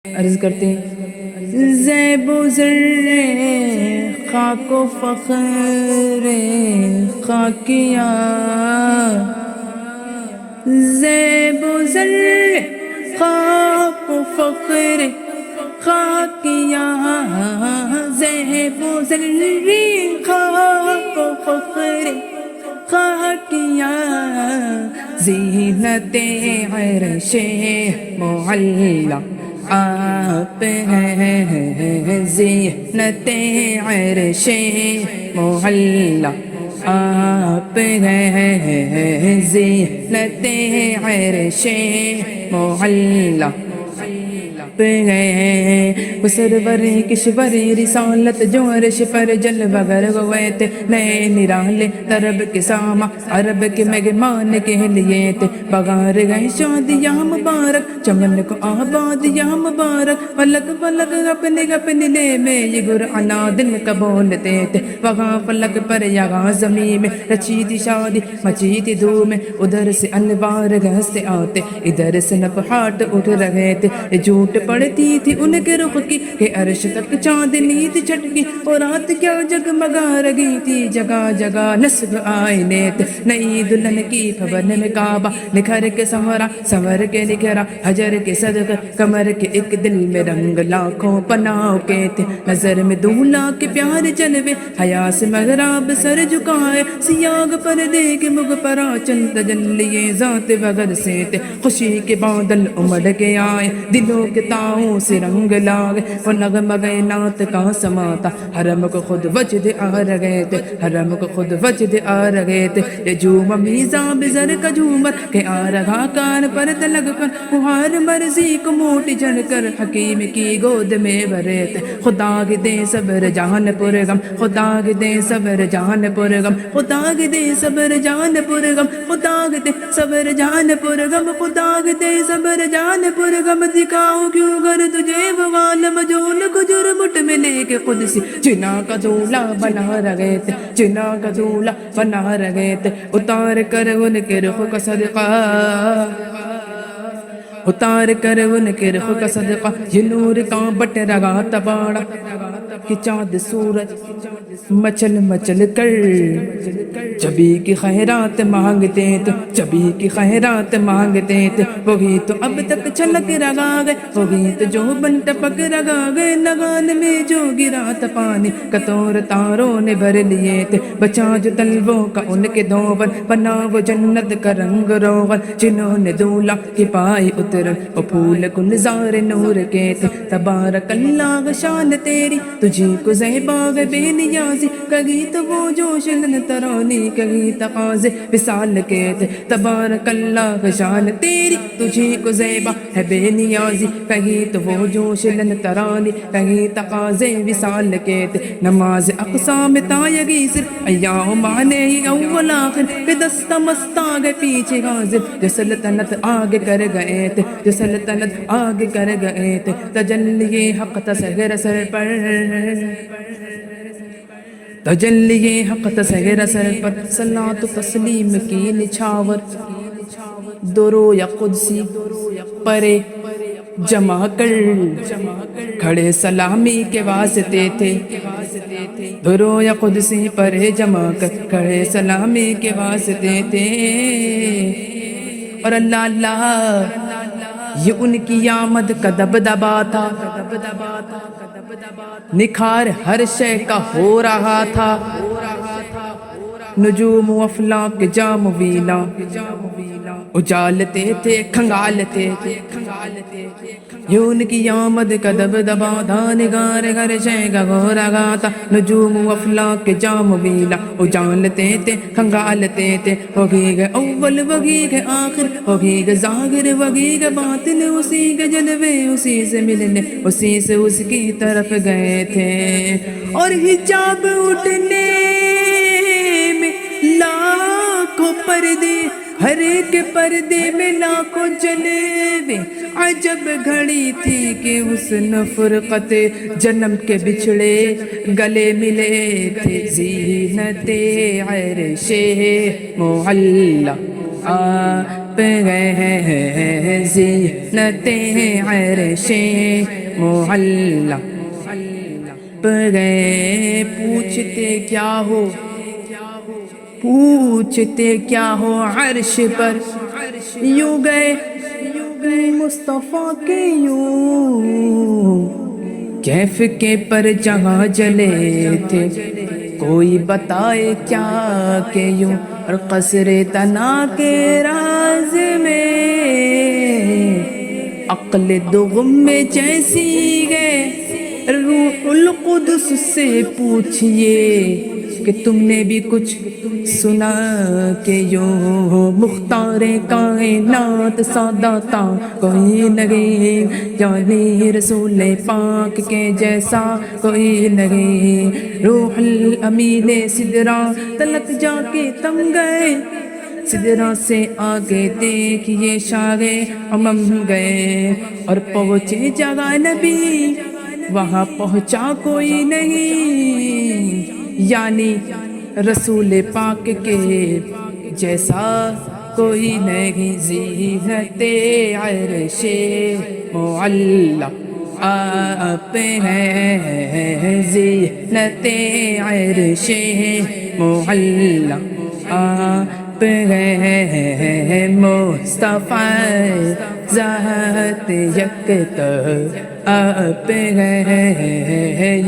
عرض کرتے ہیں زیب و زر خاک و فخر خاکیہ، زیب و زر خاک و فخر خاکیہ، زیب و زر خاک و فخر خاکیہ، زینت عرش معلی آپ ہیں، زینت عرش معلی آپ ہیں، زینت عرش معلی آپ ہیں، وہ سرور کشور رسالت جو عرش پر جلوہ گر ہوئے تھے، نئے نرالے طرب کے سامہ عرب کے مہمان کے لیے تھے، بغار گئے شادیاں مبارک چمن کو آبادیاں مبارک، فلک فلک اپنے اپنے لے میں یہ گرعنا دل کا بولتے تھے، وہاں فلک پر یہاں زمین میں رچی تھی شادی مچی تھی دھوم، ادھر سے انوار گھستے آتے ادھر سے نفحات اٹھ رہے تھے، جھوٹ پڑتی تھی ان کے رخ کی کہ عرش تک چاندنی تھی چھٹکی، اور رات کیا جگمگا رہی تھی جگہ جگہ نصب آئینے تھے، نئی دلہن کی بھون میں کعبہ نکھر کے سنورا سنور کے نکھرا، حجر کے صدق کمر کے ایک دل میں رنگ لاکھوں پناہ کے تھے، نظر میں دولہا کے پیارے جلوے، حیا سے مغرب سر جھکائے، سیاگ پر دیکھ مغ پر آنچل تجلیے ذات وگر سے تھے، خوشی کے بادل امڑ کے آئے، دلوں کے تاؤں سے رنگ لاگے، وہ نغمہ نعت کا سماتا، حرم کو خود وجد آ رہے تھے، حرم کو خود وجد آ رہے تھے، یہ جھوم میزاں بزر کا جھومر کہ آ رہا کان پر تلگ کر، ہر مرضی کو موٹی جھڑ کر حکیم کی گود میں بھرے تھے، خدا کی دے صبر جان پر غم، خدا کی دے صبر جان پر غم، خدا کی دے صبر جان پر غم، خدا کی دے صبر جان پر غم، خدا کی دے صبر جان پر غم، دکھاؤں کیوں گر تجھے وہ عالم جو ان کو جرمٹ میں لے کے قدسی جنا کا دولہ بنا رہے تھے، جنا کا دولہ بنا رہے تھے، اتار کر ان کے رخ کا صدقہ، اتار کر ان کے رخ کا صدقہ، یہ نور کا بٹ رہا تباڑا کہ چاند سورج مچل مچل کر جبی کی خیرات مانگتے تھے، جبی کی خیرات مانگتے تھے، وہی تو اب تک چھلک رہا گئے، وہی تو جو بن ٹپک رہا گئے، لگان میں جو گرا تھا پانی کتور تاروں نے بھر لیے تھے، بچا جو تلووں کا ان کے دھوبن، بنا وہ جنت کا رنگ روغن، جنہوں نے دولہا کی پائی اترن وہ پھول گلزار نور کے تھے، تبارک اللہ شان تیری تجھی کو زیباغ بے نیازی، کہیں تو وہ جوش لن ترانی کہیں تقاضے وصال کے تھے، تبارک اللہ شان تیری تجھی کو زیبا ہے بے نیازی، کہیں تو وہ جوش لن ترانی کہیں تقاضے وصال کے تھے، نماز اقصا میں تایگی صرف ایام آنے ہی اول آخر، کہ دستہ مستاگ پیچھے حاضر، جو سلطنت آگے کر گئے تھے، جو سلطنت آگے کر گئے تھے، تجلی حق تصغر سر پر، تجلی حق تصغر سر پر، صلاۃ و تسلیم کی نچھاور، درو یا قدسی پرے جمع کر کھڑے سلامی کے واسطے تھے، درو یا قدسی پرے جمع کر کھڑے سلامی کے واسطے تھے، اور اللہ اللہ یہ ان کی آمد کا دبدبا تھا، نکھار ہر شے کا ہو رہا تھا، نجوم و افلاک جام ویلا اجالتے تھے کھنگالتے تھے، یہ ان کی آمد کا دبدبا تھا، نگار ہر شے کا ہو رہا تھا، نجوم و افلاک جام ویلا اجالتے تھے کھنگالتے تھے، وہی گئے اول وہی گئے آخر، وہی گئے ظاہر وہی گئے باطن، اسی کے جلوے اسی سے ملنے اسی سے اس کی طرف گئے تھے، اور حجاب اٹھنے میں لاکھوں پردے، ہر ایک پردے میں لاکھوں جلوے، عجب گھڑی تھی کہ اس فرقت جنم کے بچھڑے گلے ملے تھے، زینت عرش معلی آپ گئے زینت عرش معلی آپ گئے پوچھتے کیا ہو عرش پر یوں گئے مصطفیٰ کے یوں کیف کے پر جہاں جلے تھے کوئی بتائے کیا کہ یوں اور قصر تنا کے راز میں عقل دغم میں جیسی گئے روح القدس سے پوچھئے کہ تم نے بھی کچھ سنا کہ یوں مختار کائنات ساداتا کوئی نہیں یعنی رسول پاک کے جیسا کوئی نہیں روح الامین سدرا تلک جا کے تم گئے سدرا سے آگے دیکھئے شاہ امم گئے اور پہنچے جگہ نبی وہاں پہنچا کوئی نہیں یعنی رسول پاک کے جیسا کوئی نہیں زینت عرش معلی آپ ہیں زینت عرش معلی آپ ہیں مصطفیٰ ذات یکتا آپ ہیں